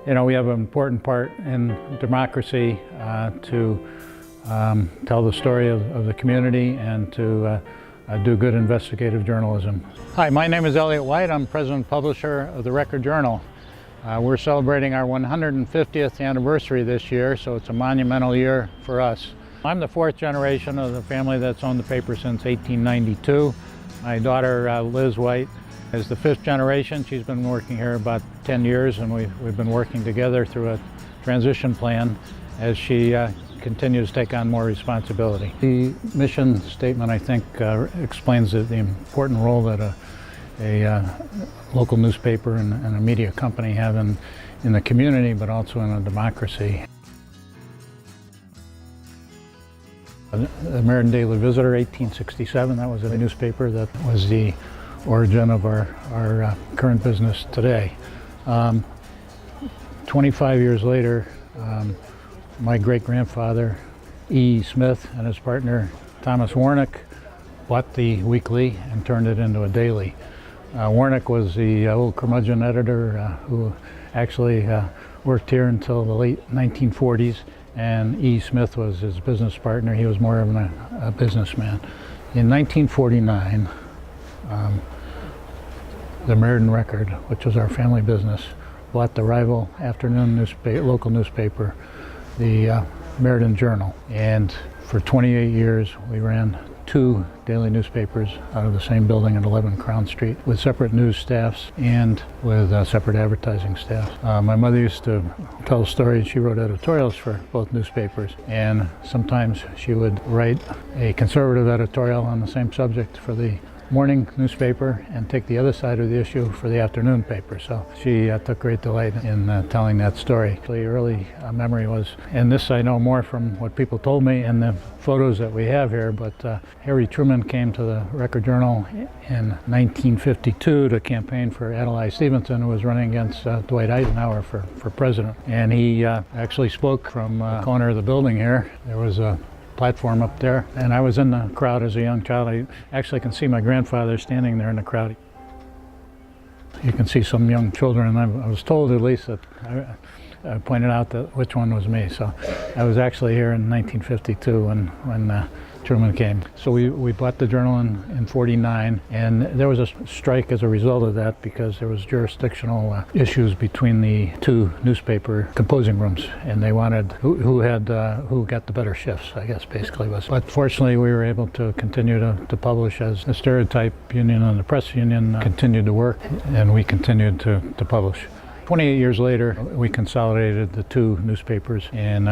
You know, we have an important part in democracy to tell the story of the community and to do good investigative journalism. Hi, my name is Eliot White. I'm president and publisher of the Record Journal. We're celebrating our 150th anniversary this year, so it's a monumental year for us. I'm the fourth generation of the family that's owned the paper since 1892. My daughter, Liz White, is the fifth generation. She's been working here about 10 years, and we've been working together through a transition plan as she continues to take on more responsibility. The mission statement, I think, explains the important role that a local newspaper and a media company have in the community, but also in a democracy. The Meriden Daily Visitor, 1867, that was a newspaper that was the origin of our current business today. 25 years later, my great-grandfather, E. Smith, and his partner, Thomas Warnick, bought the weekly and turned it into a daily. Warnick was the old curmudgeon editor who actually worked here until the late 1940s, and E. Smith was his business partner. He was more of a businessman. In 1949, the Meriden Record, which was our family business, bought the rival afternoon local newspaper, the Meriden Journal. And for 28 years, we ran two daily newspapers out of the same building at 11 Crown Street with separate news staffs and with separate advertising staffs. My mother used to tell stories. She wrote editorials for both newspapers, and sometimes she would write a conservative editorial on the same subject for the morning newspaper and take the other side of the issue for the afternoon paper. So she took great delight in telling that story. The early memory was, and this I know more from what people told me and the photos that we have here, but Harry Truman came to the Record Journal in 1952 to campaign for Adlai Stevenson, who was running against Dwight Eisenhower for president. And he actually spoke from the corner of the building here. There was a platform up there, and I was in the crowd as a young child. I actually can see my grandfather standing there in the crowd. You can see some young children, and I was told at least that I pointed out that which one was me. So I was actually here in 1952 when Truman came. So we bought the Journal in 49, and there was a strike as a result of that because there was jurisdictional issues between the two newspaper composing rooms, and they wanted who got the better shifts, I guess basically was. But fortunately we were able to continue to publish as the Stereotype Union and the Press Union continued to work, and we continued to publish. 28 years later, we consolidated the two newspapers and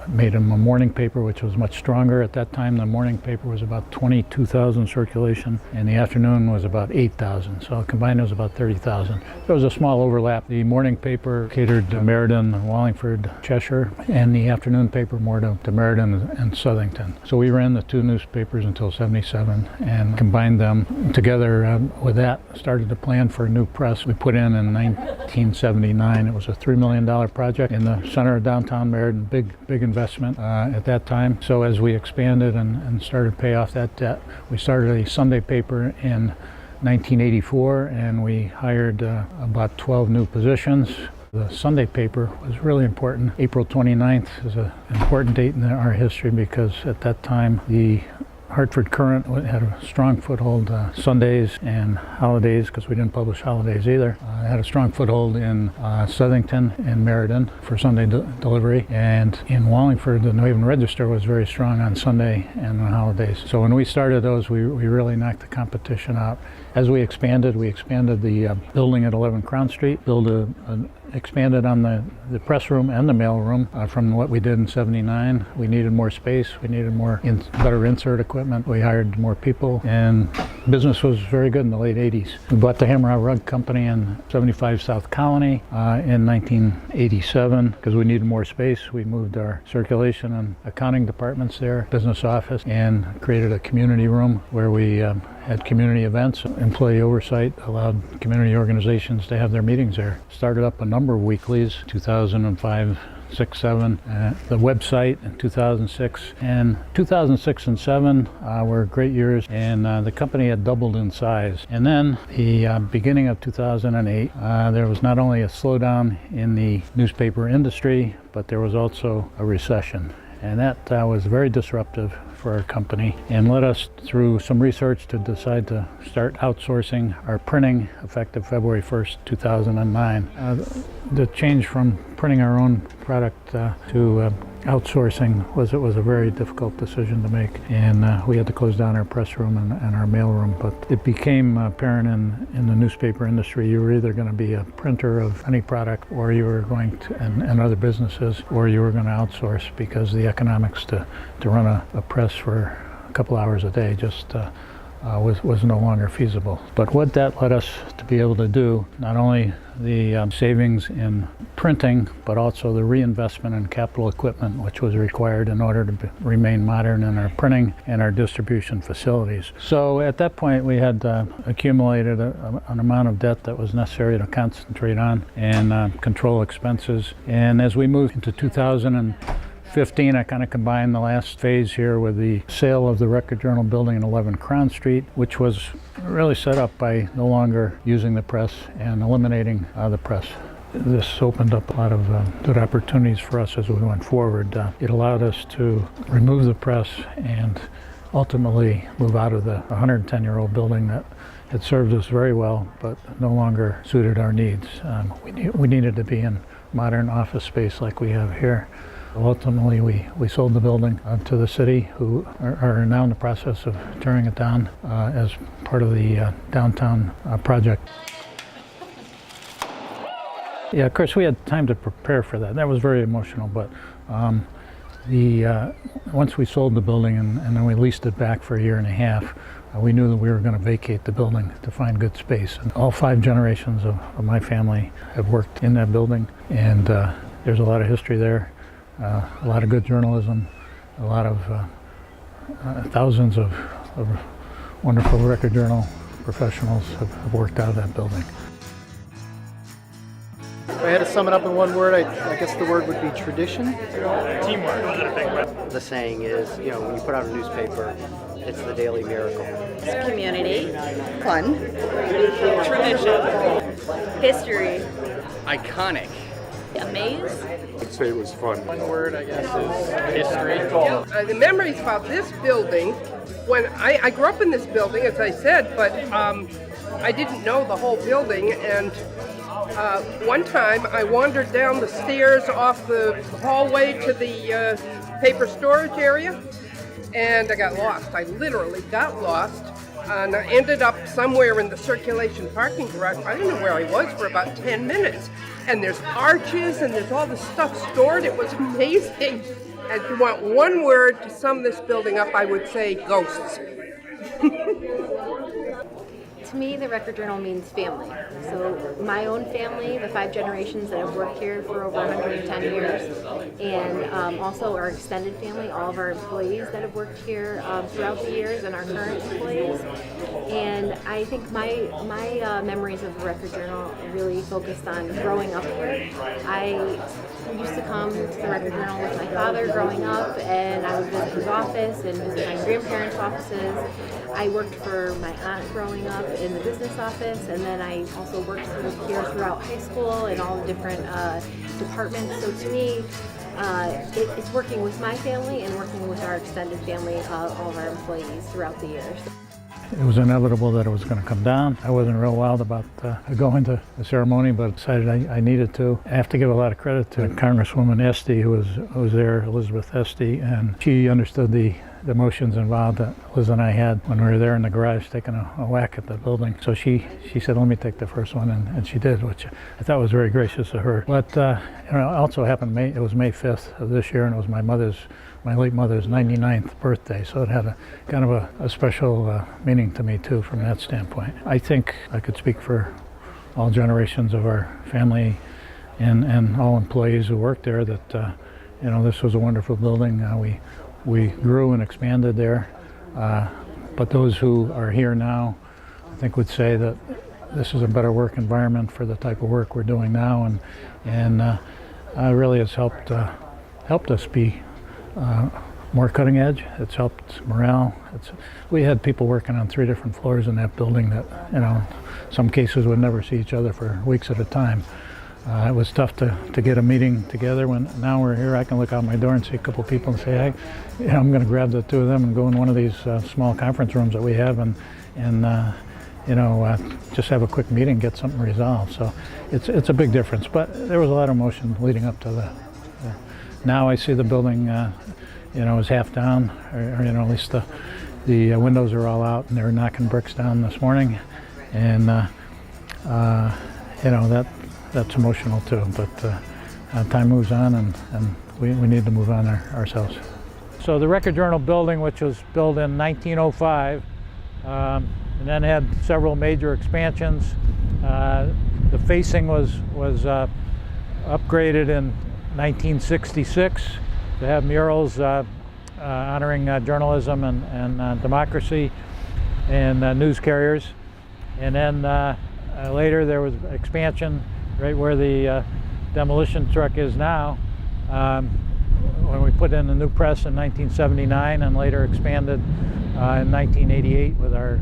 made them a morning paper, which was much stronger. At that time, the morning paper was about 22,000 circulation, and the afternoon was about 8,000. So combined, it was about 30,000. There was a small overlap. The morning paper catered to Meriden, Wallingford, Cheshire, and the afternoon paper more to Meriden and Southington. So we ran the two newspapers until '77 and combined them together. With that, started to plan for a new press. We put in 1979. It was a $3 million project in the center of downtown Meriden, big investment at that time. So as we expanded and started to pay off that debt, we started a Sunday paper in 1984, and we hired about 12 new positions. The Sunday paper was really important. April 29th is an important date in our history because at that time the Hartford Courant had a strong foothold Sundays and holidays, because we didn't publish holidays either. It had a strong foothold in Southington and Meriden for Sunday delivery, and in Wallingford the New Haven Register was very strong on Sunday and on holidays. So when we started those, we really knocked the competition out. As we expanded the building at 11 Crown Street, expanded on the press room and the mail room from what we did in '79. We needed more space, we needed better insert equipment, we hired more people, and business was very good in the late '80s. We bought the Hammerau Rug Company in 75 South Colony in 1987 because we needed more space. We moved our circulation and accounting departments there, business office, and created a community room where we had community events. Employee oversight allowed community organizations to have their meetings there. Started up a number of weeklies. 2005 6, 7, the website in 2006. And 2006 and 7 were great years, and the company had doubled in size. And then the beginning of 2008, there was not only a slowdown in the newspaper industry, but there was also a recession. And that was very disruptive for our company and led us through some research to decide to start outsourcing our printing effective February 1st, 2009. The change from printing our own product to outsourcing was a very difficult decision to make, and we had to close down our press room and our mail room. But it became apparent in the newspaper industry you were either going to be a printer of any product, or you were going to, and other businesses, or you were going to outsource, because the economics to run a press for a couple hours a day just was no longer feasible. But what that led us to be able to do, not only the savings in printing, but also the reinvestment in capital equipment, which was required in order to remain modern in our printing and our distribution facilities. So at that point, we had accumulated an amount of debt that was necessary to concentrate on and control expenses. And as we moved into 2015, I kind of combined the last phase here with the sale of the Record Journal building in 11 Crown Street, which was really set up by no longer using the press and eliminating the press. This opened up a lot of good opportunities for us as we went forward. It allowed us to remove the press and ultimately move out of the 110-year-old building that had served us very well, but no longer suited our needs. We needed to be in modern office space like we have here. Ultimately, we sold the building to the city, who are now in the process of tearing it down as part of the downtown project. Yeah, of course, we had time to prepare for that. That was very emotional, but once we sold the building and then we leased it back for a year and a half, we knew that we were going to vacate the building to find good space. And all 5 generations of my family have worked in that building, and there's a lot of history there. A lot of good journalism, a lot of thousands of wonderful Record Journal professionals have worked out of that building. If I had to sum it up in one word, I guess the word would be tradition. Teamwork. The saying is, when you put out a newspaper, it's the daily miracle. Community. Fun. Tradition. History. Iconic. Amaze. I'd say it was fun. One word, I guess, is history. The memories about this building, when I grew up in this building, as I said, but I didn't know the whole building, and one time I wandered down the stairs off the hallway to the paper storage area, and I got lost. I literally got lost, and I ended up somewhere in the circulation parking garage. I didn't know where I was for about 10 minutes. And there's arches and there's all this stuff stored. It was amazing. And if you want one word to sum this building up, I would say ghosts. To me, the Record Journal means family. So my own family, the 5 generations that have worked here for over 110 years, and also our extended family, all of our employees that have worked here throughout the years, and our current employees. And I think my memories of the Record Journal really focused on growing up here. I used to come to the Record Journal with my father growing up, and I would visit his office and visit my grandparents' offices. I worked for my aunt growing up in the business office, and then I also worked here throughout high school in all the different departments. So to me, it's working with my family and working with our extended family, all of our employees throughout the years. It was inevitable that it was going to come down. I wasn't real wild about going to the ceremony, but decided I needed to. I have to give a lot of credit to Congresswoman Esty, who was there, Elizabeth Esty, and she understood the emotions involved that Liz and I had when we were there in the garage taking a whack at the building. So she said, let me take the first one, and she did, which I thought was very gracious of her. But it also happened, it was May 5th of this year, and it was my late mother's 99th birthday, so it had a kind of a special meaning to me too from that standpoint. I think I could speak for all generations of our family and all employees who worked there that this was a wonderful building. We grew and expanded there, but those who are here now, I think, would say that this is a better work environment for the type of work we're doing now, and really has helped us be more cutting edge. It's helped morale. We had people working on 3 different floors in that building that, you know, in some cases would never see each other for weeks at a time. It was tough to get a meeting together. When now we're here, I can look out my door and see a couple people and say, hey, you know, I'm going to grab the 2 of them and go in one of these small conference rooms that we have and you know, just have a quick meeting, get something resolved. So it's a big difference. But there was a lot of emotion leading up to the now I see the building, you know, is half down, or you know, at least the windows are all out, and they're knocking bricks down this morning, and you know, that's emotional too. But time moves on, and we need to move on ourselves. So the Record Journal building, which was built in 1905, and then had several major expansions. The facing was upgraded in 1966 to have murals honoring journalism and democracy and news carriers. And then later there was expansion right where the demolition truck is now, when we put in a new press in 1979 and later expanded in 1988 with our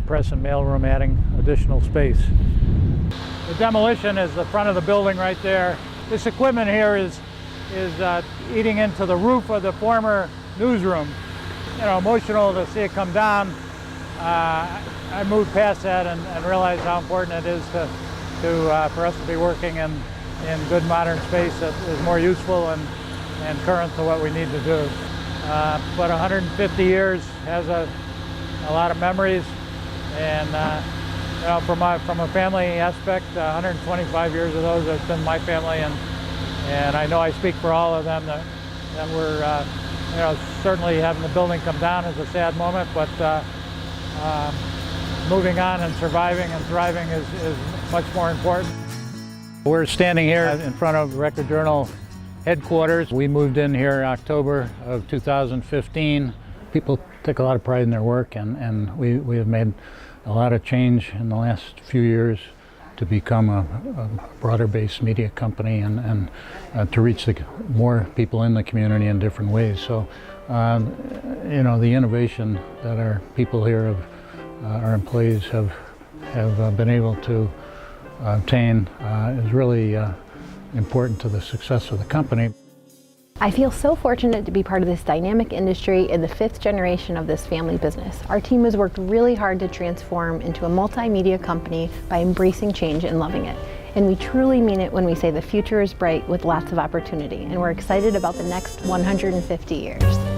press and mail room adding additional space. The demolition is the front of the building right there. This equipment here is eating into the roof of the former newsroom. You know, emotional to see it come down. I moved past that and realized how important it is for us to be working in good modern space that is more useful and current to what we need to do. But 150 years has a lot of memories, and you know, from a family aspect, 125 years of those have been my family, and I know I speak for all of them that we're you know, certainly having the building come down is a sad moment, but moving on and surviving and thriving is much more important. We're standing here in front of Record Journal headquarters. We moved in here October of 2015. People take a lot of pride in their work, and we have made a lot of change in the last few years to become a broader-based media company and to reach more people in the community in different ways. So, you know, the innovation that our people here, our employees have been able to obtain is really important to the success of the company. I feel so fortunate to be part of this dynamic industry in the 5th generation of this family business. Our team has worked really hard to transform into a multimedia company by embracing change and loving it. And we truly mean it when we say the future is bright with lots of opportunity, and we're excited about the next 150 years.